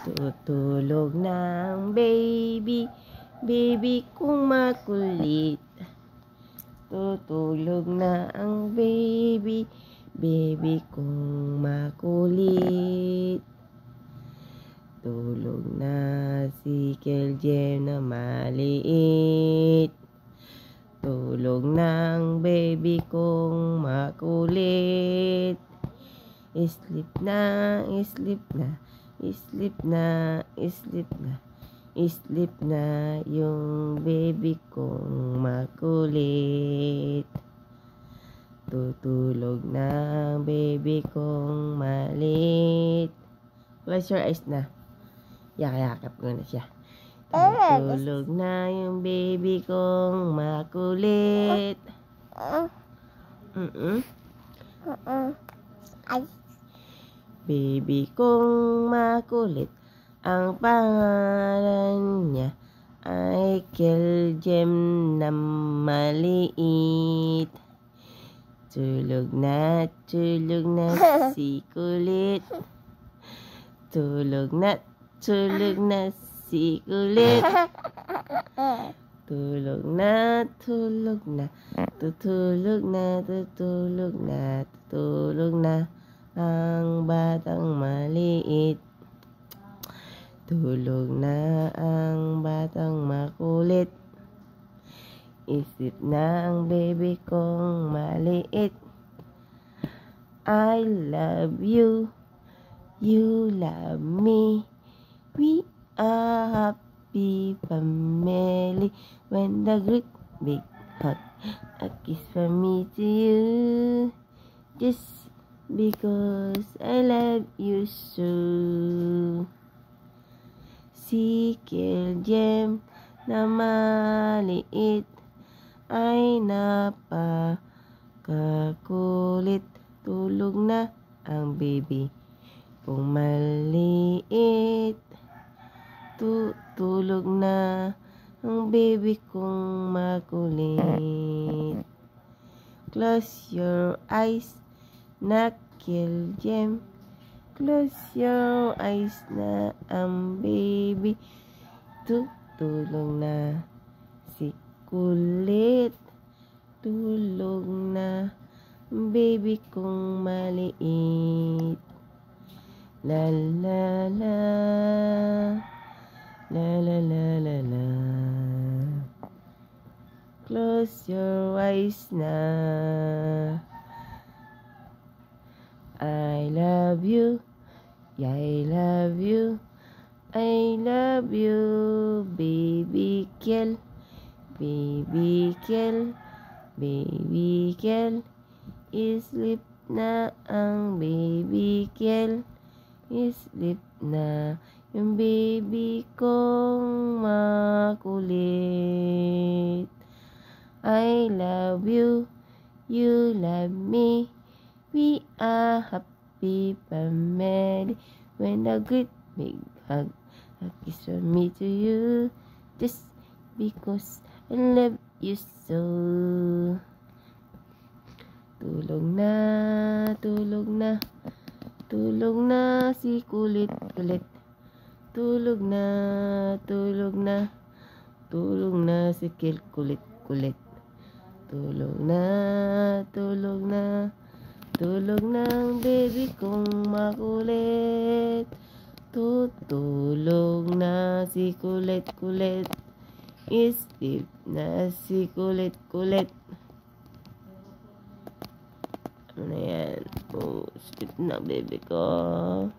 Tutulog na ang baby, baby kong makulit. Tutulog na ang baby, baby kong makulit. Tulog na si Keljem na maliit. Tulog na ang baby kong makulit. Sleep na, sleep na. Sleep na, sleep na. Sleep na yung baby kong makulit. Tutulog na ang baby kong maliit. Close your eyes na. Yakap ko na siya. Tutulog na yung baby kong makulit. Baby kong makulit, ang pangalan niya ay Keljem na maliit. Tulog na si kulit. Tulog na si kulit. Tulog na, tutulog na ang batang maliit. Tulog na ang batang makulit. Isip na ang baby kong maliit. I love you, you love me. We are happy family. When the great big hug, a kiss from me to you. Just because I love you so. Si Keljem na maliit ay napakakulit. Tulog na ang baby kong maliit. Tulog na ang baby kong makulit. Close your eyes na Keljem. Close your eyes na ang baby. Tutulog na si kulit. Tulog na ang baby kong maliit. La la la, la la la la la. Close your eyes na. I love you, I love you, I love you, baby Kel, baby Kel, baby Kel. Sleep na ang baby Kel. Sleep na yung baby kong makulit. I love you, you love me. We are happy family. When a great big hug, a kiss from me to you. Just because I love you so. Tulog na si kulit. Tulog na si kulit. Tulog na ang baby kong makulit. Tutulog na si kulit. Sleep na si kulit. Ano na yan? Oh, sleep na baby ko.